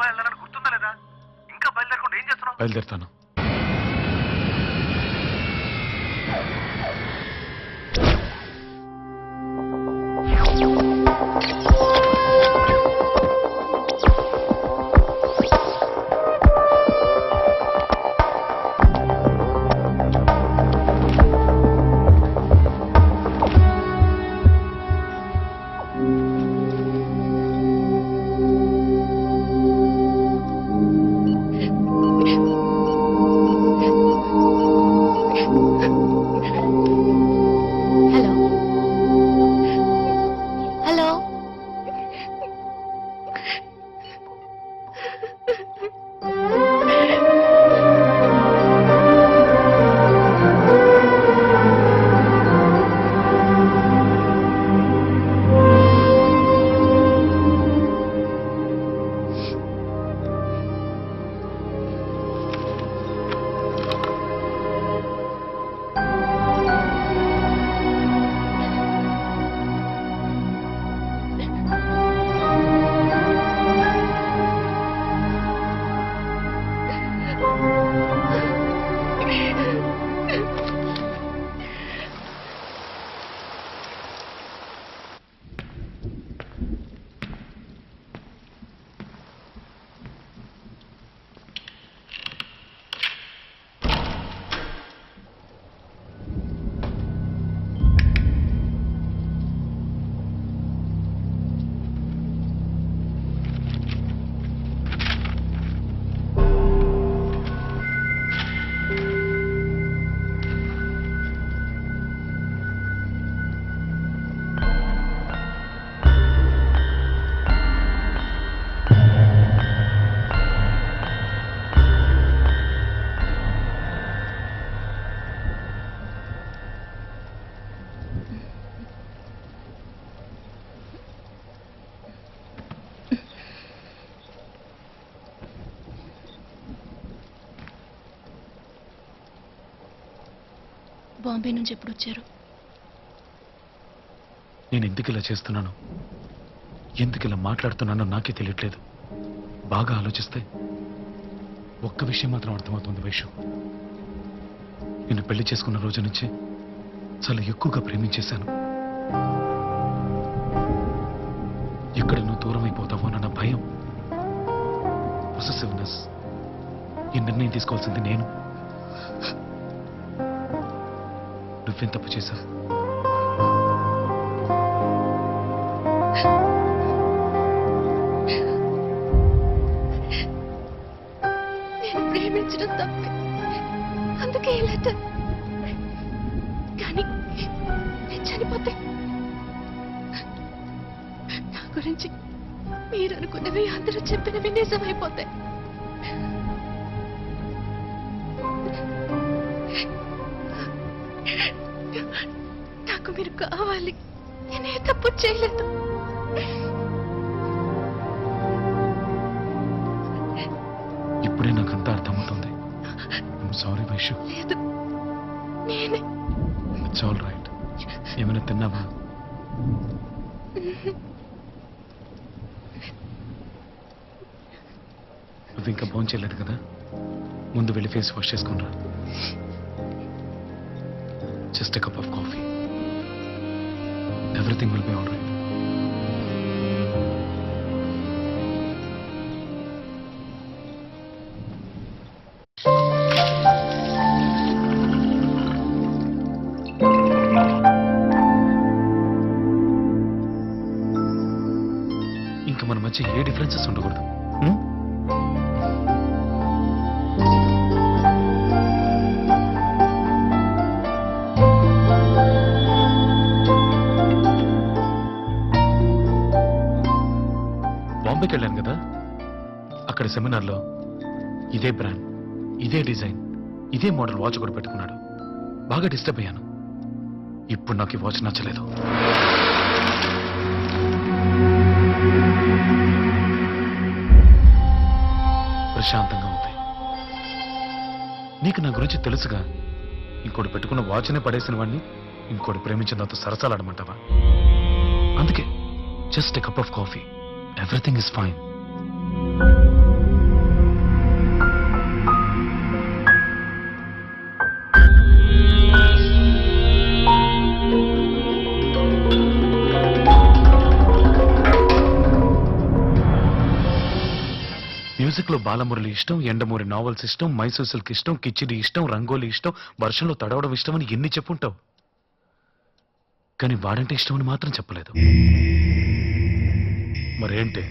వెళ్ళాలని గుర్తుందా లేదా? ఇంకా బయలుదేరకుండా ఏం చేస్తున్నావు? బయలుదేరుతాను. హలో హలో బాంబే నుంచి ఎప్పుడు వచ్చారు? నేను ఎందుకు ఇలా చేస్తున్నాను, ఎందుకు ఇలా మాట్లాడుతున్నానో నాకే తెలియట్లేదు. బాగా ఆలోచిస్తే ఒక్క విషయం మాత్రం అర్థమవుతుంది వైషు. నిన్ను పెళ్లి చేసుకున్న రోజు నుంచి చాలా ఎక్కువగా ప్రేమించేశాను. ఎక్కడ నువ్వు దూరం అయిపోతావోనన్న భయం, పొసెసివ్నెస్. ఈ నిర్ణయం తీసుకోవాల్సింది నేను. నువ్వేం తప్పు చేశావు? నేను ప్రేమించడం తప్పే, అందుకే ఈ లెటర్. కానీ నేను చనిపోతే నా గురించి మీరు అనుకున్నవి, అందరూ చెప్పినవి నిజమైపోతాయి. నాకు మీరు కావాలి. నేనే తప్పు చేయలేదు. ఇప్పుడే నాకంతా అర్థమవుతుంది. సారీ వైషు. లేదు, నేనే. It's all right. ఏమైనా తిన్నావా? నువ్వు ఇంకా భోజనం చేయలేదు కదా, ముందు వెళ్ళి ఫేస్ వాష్ చేసుకుని రా. Just a cup of coffee. Everything will be all right. ఇంకా మన మధ్య ఏ డిఫరెన్సెస్ ఉండకూడదు. బాంబేకి వెళ్ళాను కదా, అక్కడ సెమినార్లో ఇదే బ్రాండ్, ఇదే డిజైన్, ఇదే మోడల్ వాచ్ కూడా పెట్టుకున్నాడు. బాగా డిస్టర్బ్ అయ్యాను. ఇప్పుడు నాకు ఈ వాచ్ నచ్చలేదు. ప్రశాంతంగా ఉంది. నీకు నా గురించి తెలుసుగా. ఇంకోటి పెట్టుకున్న వాచ్నే పడేసిన వాడిని ఇంకోటి ప్రేమించిన తర్వాత సరసాలాడమంటావా? అందుకే just a cup of coffee. Everything is fine. Music లో బాలమురళి ఇష్టం, ఎండమూరి నావెల్స్ ఇష్టం, మైసూర్ సిల్క్ ఇష్టం, కిచిడి ఇష్టం, రంగోలి ఇష్టం, వర్షంలో తడవడం ఇష్టం అని ఎన్ని చెప్పుంటావు. కానీ వాడంటే ఇష్టం అని మాత్రం చెప్పలేదు. మరేంటి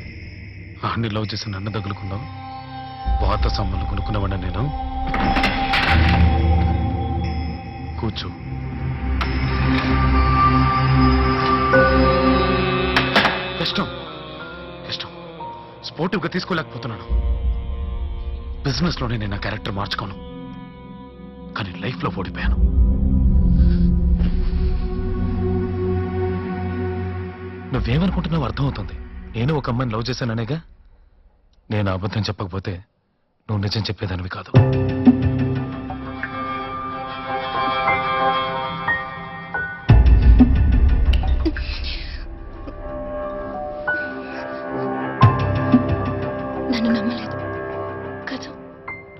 అన్ని లవ్ చేసి నన్ను తగులుకున్నావు? పాత సమ్మలు కొనుక్కున్నవాడా నేను? కూర్చో. కష్టం కష్టం స్పోర్టివ్ గా తీసుకోలేకపోతున్నాను. బిజినెస్ లోనే నేను నా క్యారెక్టర్ మార్చుకోను, కానీ లైఫ్ లో ఓడిపోయాను. నువ్వేమనుకుంటున్నావు అర్థమవుతుంది. నేను ఒక అమ్మాయిని లవ్ చేశాననేగా. నేను అబద్ధం చెప్పకపోతే నువ్వు నిజం చెప్పేదానివి కాదు. నన్ను నమ్మలేదు కదా?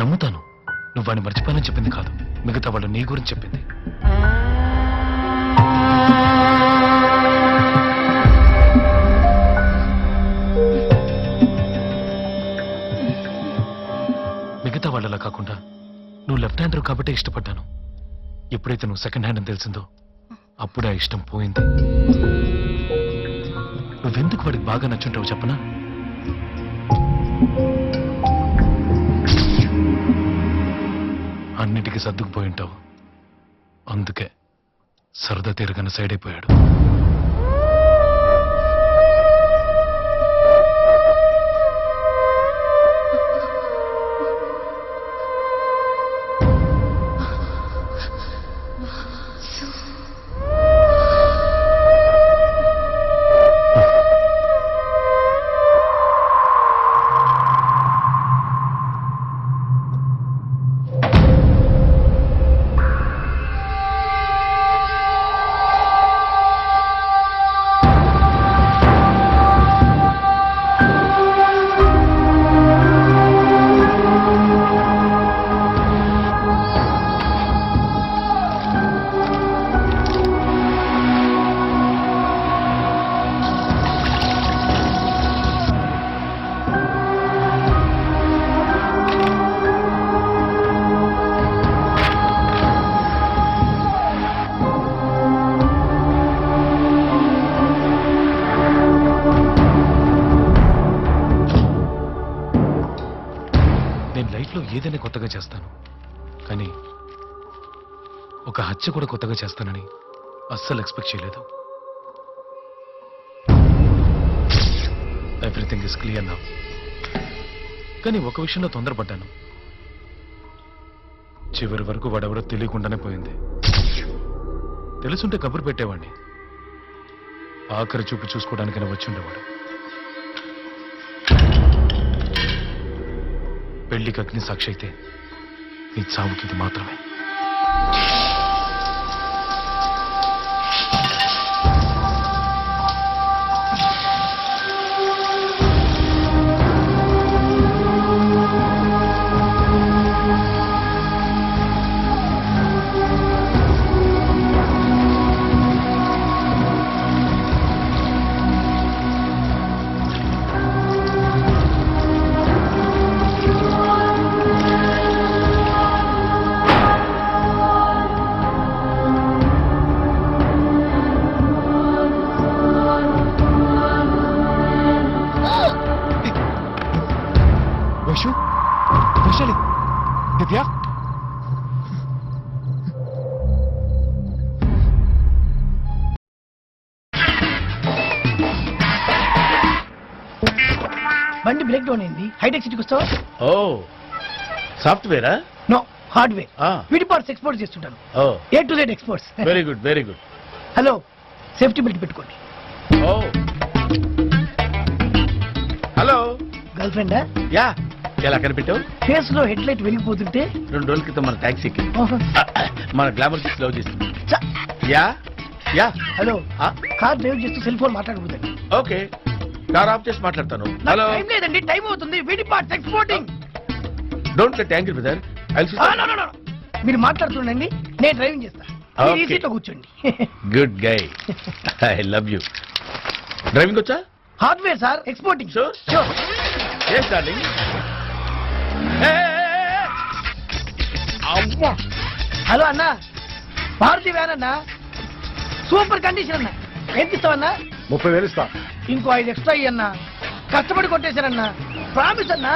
నమ్ముతాను. నువ్వు వాడిని మర్చిపోయానని చెప్పింది కాదు, మిగతా వాళ్ళు నీ గురించి చెప్పింది. మిగతా వాళ్ళలా కాకుండా నువ్వు లెఫ్ట్ హ్యాండర్ కాబట్టి ఇష్టపడ్డాను. ఎప్పుడైతే నువ్వు సెకండ్ హ్యాండ్ అని తెలిసిందో అప్పుడే ఆ ఇష్టం పోయింది. నువ్వెందుకు వాడికి బాగా నచ్చుంటావు చెప్పనా? అన్నిటికీ సర్దుకుపోయి ఉంటావు. అందుకే సరదా తీరగానే సైడ్ అయిపోయాడు. నేను లైఫ్లో ఏదైనా కొత్తగా చేస్తాను, కానీ ఒక హత్య కూడా కొత్తగా చేస్తానని అస్సలు ఎక్స్పెక్ట్ చేయలేదు. Everything is clear now. కానీ ఒక విషయంలో తొందరపడ్డాను. చివరి వరకు వాడెవరో తెలియకుండానే పోయింది. తెలుసుంటే కబురు పెట్టేవాడిని. ఆఖరి చూపు చూసుకోవడానికైనా వచ్చి ఉండేవాడు. పెళ్లికి అగ్ని సాక్షి అయితే నీ చావుకి ఇది మాత్రమే. వైషు, వైశాలి, దివ్య, బండి బ్రేక్ డౌన్ అయింది. హైటెక్ సిటీకి వస్తావా? ఓ సాఫ్ట్వేరా? No, hardware. ఆ. వీడి పార్ట్స్ ఎక్స్పోర్ట్ చేస్తుంటాను. ఓ A to Z exports. Very good very good. Hello, safety belt పెట్టుకోండి. ఓ హలో, గర్ల్ ఫ్రెండా? యా, ఎలా కనిపెట్టావు? ఫేస్ లో హెడ్ లైట్ వెలిగిపోతుంటే 2 రోజుల క్రితం మన టాక్సీకి మన గ్లామర్ తీసి లవ్ చేస్తుంది. చ. Yeah yeah. హలో, ఆ? కార్ డ్రైవ్ చేస్తూ సెల్ ఫోన్ మాట్లాడకూడదండి. ఓకే, కార్ ఆఫ్ చేసి మాట్లాడతాను. నాకు హలో, టైం లేదండి, టైం అవుతుంది. వీడి parts exporting. Don't get angry brother. మీరు మాట్లాడుతుండండి, నేను డ్రైవింగ్ చేస్తా. మీరు ఈ Okay. సీట్లో కూర్చోండి. Good guy, I love you. Driving వచ్చా? Hardware sir, exporting. Sure. Sure. Yes darling. అమ్మా హలో అన్న భారతీ వ్యాన్ అన్న సూపర్ కండిషన్ అన్న ఎంత ఇస్తావన్నా 30,000 ఇస్తా. ఇంకో 5 ఎక్స్ట్రా ఇయ్యన్నా కష్టపడి కొట్టేశారన్నా ప్రామిస్ అన్నా